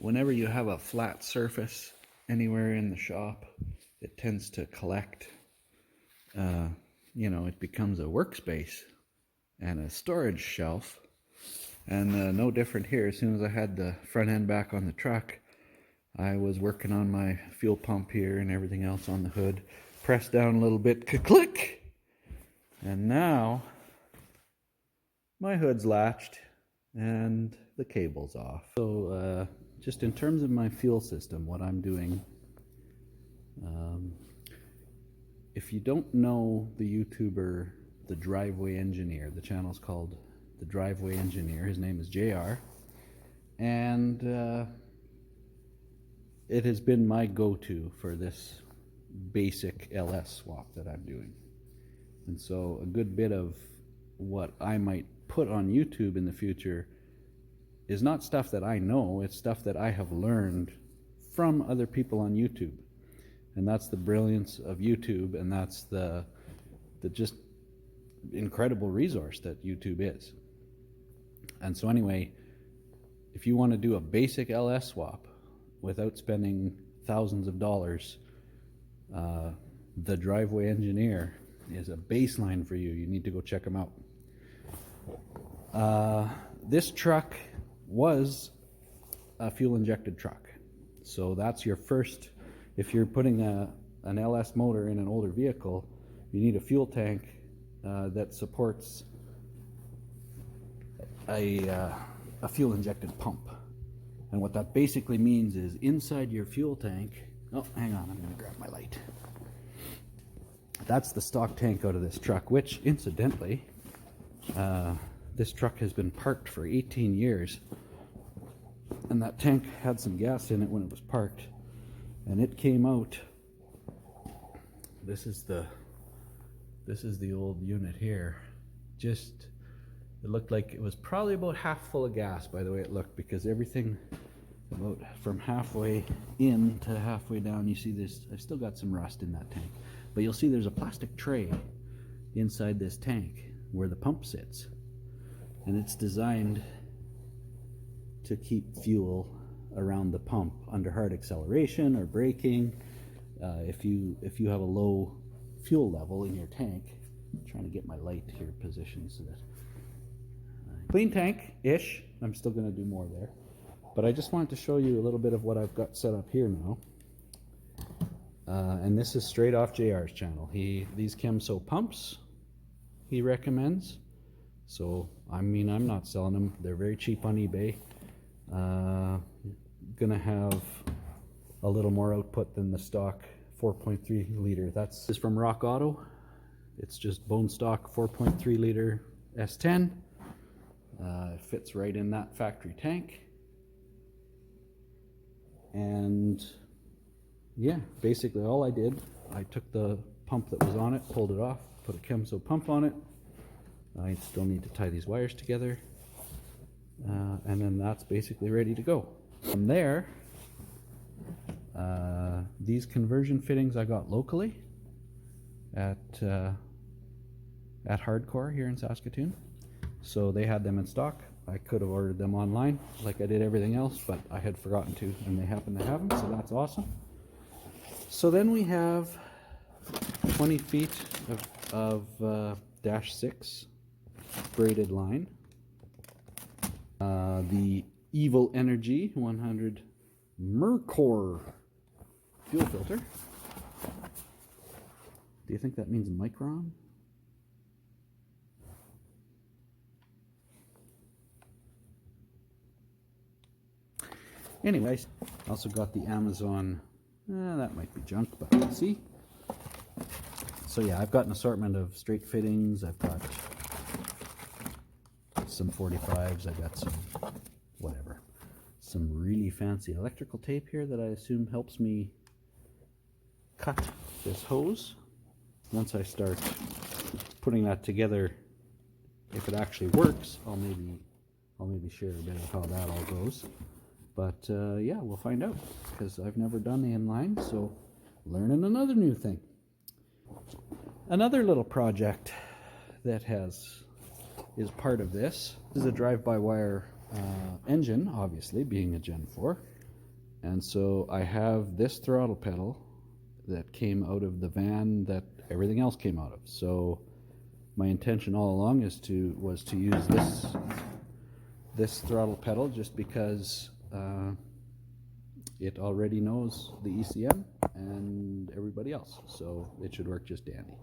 whenever you have a flat surface anywhere in the shop, it tends to collect. It becomes a workspace and a storage shelf. And no different here. As soon as I had the front end back on the truck, I was working on my fuel pump here and everything else on the hood. Pressed down a little bit, click, and now my hood's latched and the cable's off. So just in terms of my fuel system, what I'm doing, if you don't know the YouTuber, The Driveway Engineer, the channel's called The Driveway Engineer. His name is JR, and it has been my go-to for this basic LS swap that I'm doing. And so a good bit of what I might put on YouTube in the future is not stuff that I know, it's stuff that I have learned from other people on YouTube. And that's the brilliance of YouTube, and that's the just incredible resource that YouTube is. And so anyway, if you want to do a basic LS swap without spending thousands of dollars, The Driveway Engineer is a baseline for you. You need to go check them out. This truck was a fuel injected truck. So that's your first, if you're putting an LS motor in an older vehicle, you need a fuel tank that supports a fuel injected pump. And what that basically means is inside your fuel tank, oh, hang on, I'm going to grab my light. That's the stock tank out of this truck, which incidentally, this truck has been parked for 18 years. And that tank had some gas in it when it was parked. And it came out. This is the old unit here. It looked like it was probably about half full of gas by the way it looked, because everything about from halfway in to halfway down, you see this, I've still got some rust in that tank, but you'll see there's a plastic tray inside this tank where the pump sits, and it's designed to keep fuel around the pump under hard acceleration or braking. If you have a low fuel level in your tank, I'm trying to get my light here positioned so that clean tank-ish. I'm still going to do more there. But I just wanted to show you a little bit of what I've got set up here now. And this is straight off JR's channel. These Chemso pumps he recommends. So, I mean, I'm not selling them. They're very cheap on eBay. Gonna have a little more output than the stock 4.3 liter. That's is from Rock Auto. It's just bone stock 4.3 liter S10. It fits right in that factory tank. And yeah, basically all I did, I took the pump that was on it, pulled it off, put a Chemso pump on it. I still need to tie these wires together. And then that's basically ready to go. From there, these conversion fittings I got locally at Hardcore here in Saskatoon. So they had them in stock. I could have ordered them online like I did everything else, but I had forgotten to, and they happen to have them, so that's awesome. So then we have 20 feet of dash 6 braided line. The Evil Energy 100 Mercor fuel filter. Do you think that means micron? Anyways, also got the Amazon, that might be junk, but we'll see. So yeah, I've got an assortment of straight fittings. I've got some 45s, I got some whatever, some really fancy electrical tape here that I assume helps me cut this hose. Once I start putting that together, if it actually works, I'll maybe share a bit of how that all goes. But yeah, we'll find out, because I've never done the inline, so learning another new thing. Another little project that is part of this is a drive-by-wire engine, obviously being a Gen 4. And so I have this throttle pedal that came out of the van that everything else came out of. So my intention all along was to use this throttle pedal just because it already knows the ECM and everybody else, so it should work just dandy.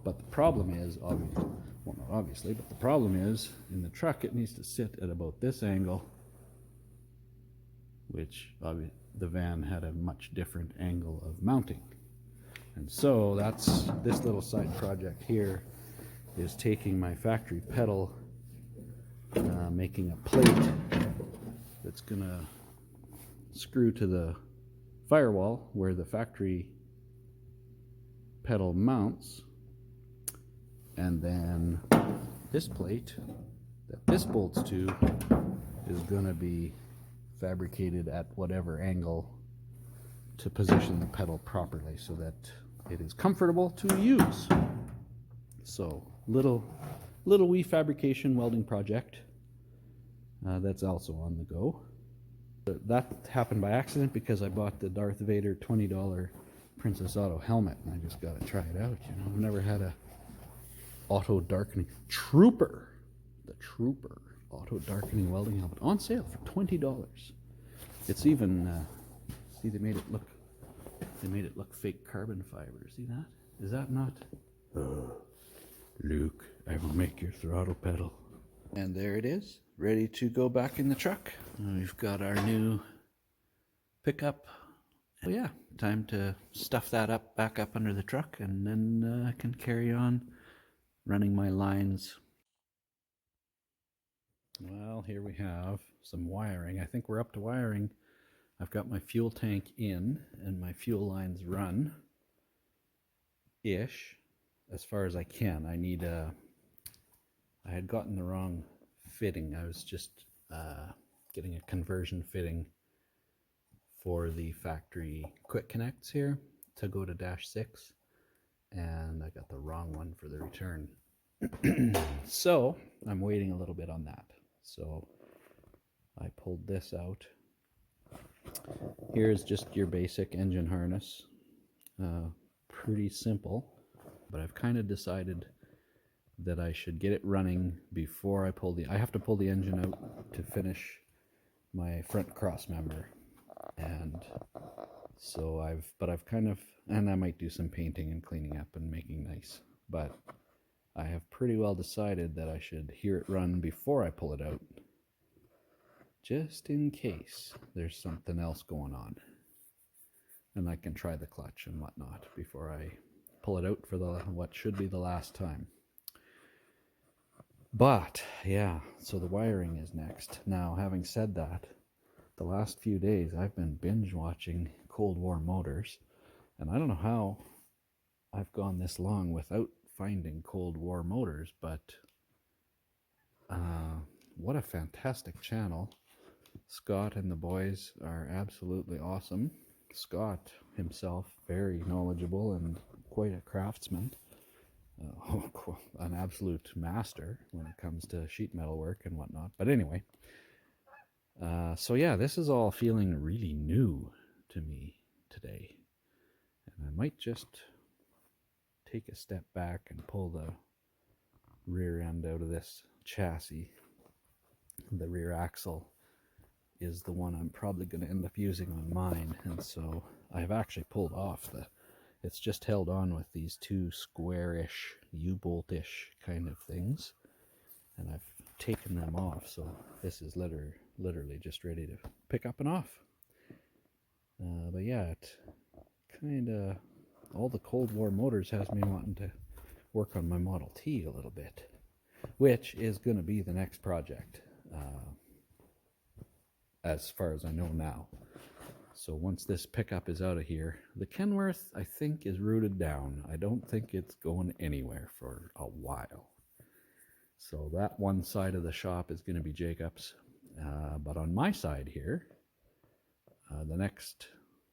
But the problem is, obviously, well, not obviously, but the problem is in the truck it needs to sit at about this angle, which the van had a much different angle of mounting. And so that's this little side project here is taking my factory pedal, making a plate that's gonna screw to the firewall where the factory pedal mounts, and then this plate that this bolts to is gonna be fabricated at whatever angle to position the pedal properly so that it is comfortable to use. So little wee fabrication welding project that's also on the go. That happened by accident because I bought the Darth Vader $20 Princess Auto helmet and I just got to try it out. You know, I've never had a auto darkening Trooper, the Trooper auto darkening welding helmet on sale for $20. It's even see, they made it look fake carbon fiber. See that? Is that not? Luke, I will make your throttle pedal. And there it is, ready to go back in the truck. We've got our new pickup. Oh yeah, time to stuff that back up under the truck, and then I can carry on running my lines. Well, here we have some wiring. I think we're up to wiring. I've got my fuel tank in and my fuel lines run ish as far as I can. I had gotten the wrong fitting. I was just getting a conversion fitting for the factory quick connects here to go to -6, and I got the wrong one for the return. So I'm waiting a little bit on that. So I pulled this out. Here's just your basic engine harness. Pretty simple, but I've kind of decided that I should get it running before I pull I have to pull the engine out to finish my front cross member. And so I've kind of, and I might do some painting and cleaning up and making nice, but I have pretty well decided that I should hear it run before I pull it out, just in case there's something else going on. And I can try the clutch and whatnot before I pull it out for what should be the last time. But yeah, so the wiring is next. Now, having said that, the last few days I've been binge watching Cold War Motors, and I don't know how I've gone this long without finding Cold War Motors, but what a fantastic channel. Scott and the boys are absolutely awesome. Scott himself, very knowledgeable and quite a craftsman. An absolute master when it comes to sheet metal work and whatnot. But anyway, so yeah, this is all feeling really new to me today. And I might just take a step back and pull the rear end out of this chassis. The rear axle is the one I'm probably going to end up using on mine, and so I've actually pulled off it's just held on with these two squarish U-bolt-ish kind of things, and I've taken them off, so this is literally just ready to pick up and off. But yeah, it kind of, all the Cold War Motors has me wanting to work on my Model T a little bit, which is going to be the next project, as far as I know now. So once this pickup is out of here, the Kenworth, I think, is rooted down. I don't think it's going anywhere for a while. So that one side of the shop is going to be Jacob's. But on my side here, the next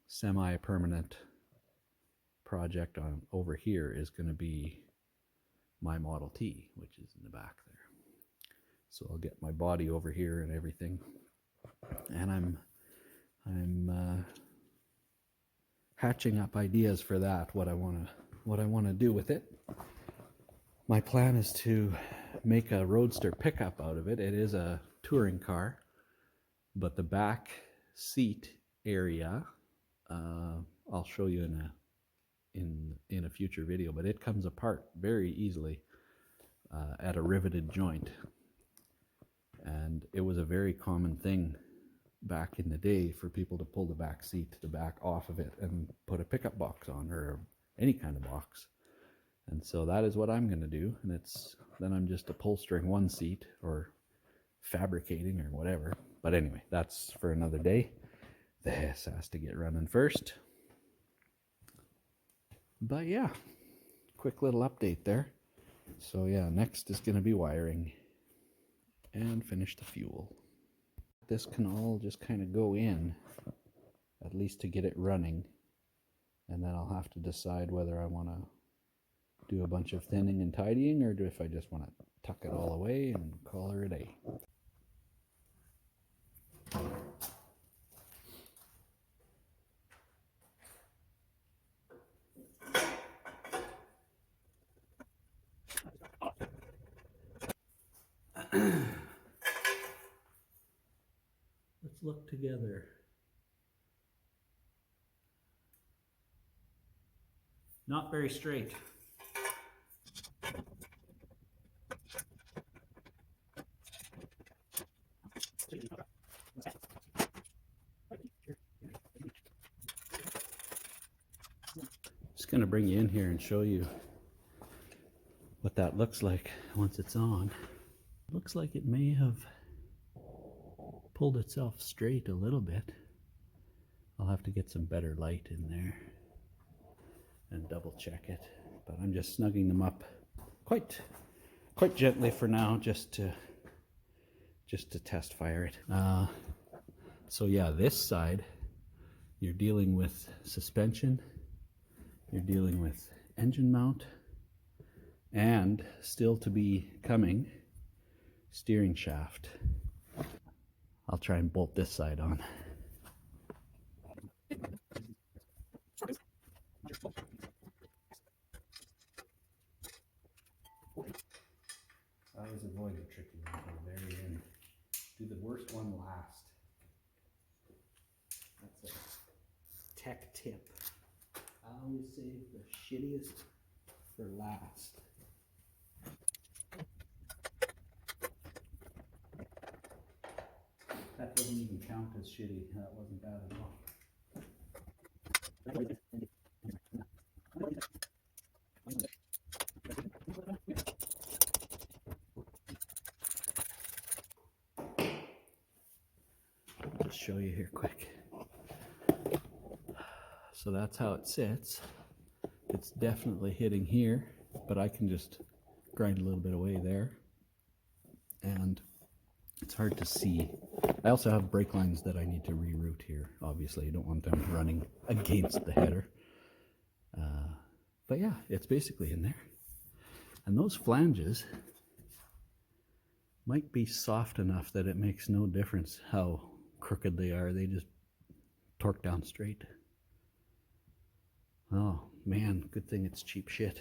semi-permanent project over here is going to be my Model T, which is in the back there. So I'll get my body over here and everything. And I'm hatching up ideas for that, what I want to do with it. My plan is to make a roadster pickup out of it. It is a touring car, but the back seat area, I'll show you in a future video, but it comes apart very easily at a riveted joint. And it was a very common thing back in the day for people to pull the back seat, the back off of it, and put a pickup box on, or any kind of box. And so that is what I'm going to do. And then I'm just upholstering one seat or fabricating or whatever. But anyway, that's for another day. This has to get running first. But yeah, quick little update there. So yeah, next is going to be wiring and finish the fuel. This can all just kind of go in, at least to get it running. And then I'll have to decide whether I want to do a bunch of thinning and tidying, or if I just want to tuck it all away and call her a day. Let's look together. Not very straight. Just going to bring you in here and show you what that looks like once it's on. Looks like it may have pulled itself straight a little bit. I'll have to get some better light in there and double check it, but I'm just snugging them up quite gently for now, just to test fire it. So yeah, this side you're dealing with suspension, you're dealing with engine mount, and still to be coming steering shaft. I'll try and bolt this side on. I always avoid the tricky one from the very end. Do the worst one last. That's a tech tip. I always save the shittiest for last. That doesn't even count as shitty. That wasn't bad at all. I'll just show you here quick. So that's how it sits. It's definitely hitting here, but I can just grind a little bit away there. And it's hard to see. I also have brake lines that I need to reroute here. Obviously, you don't want them running against the header. But yeah, it's basically in there. And those flanges might be soft enough that it makes no difference how crooked they are. They just torque down straight. Oh man, good thing it's cheap shit.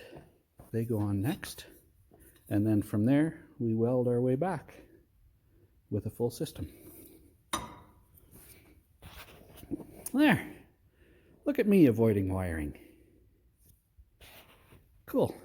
They go on next. And then from there, we weld our way back with a full system. There. Look at me avoiding wiring. Cool.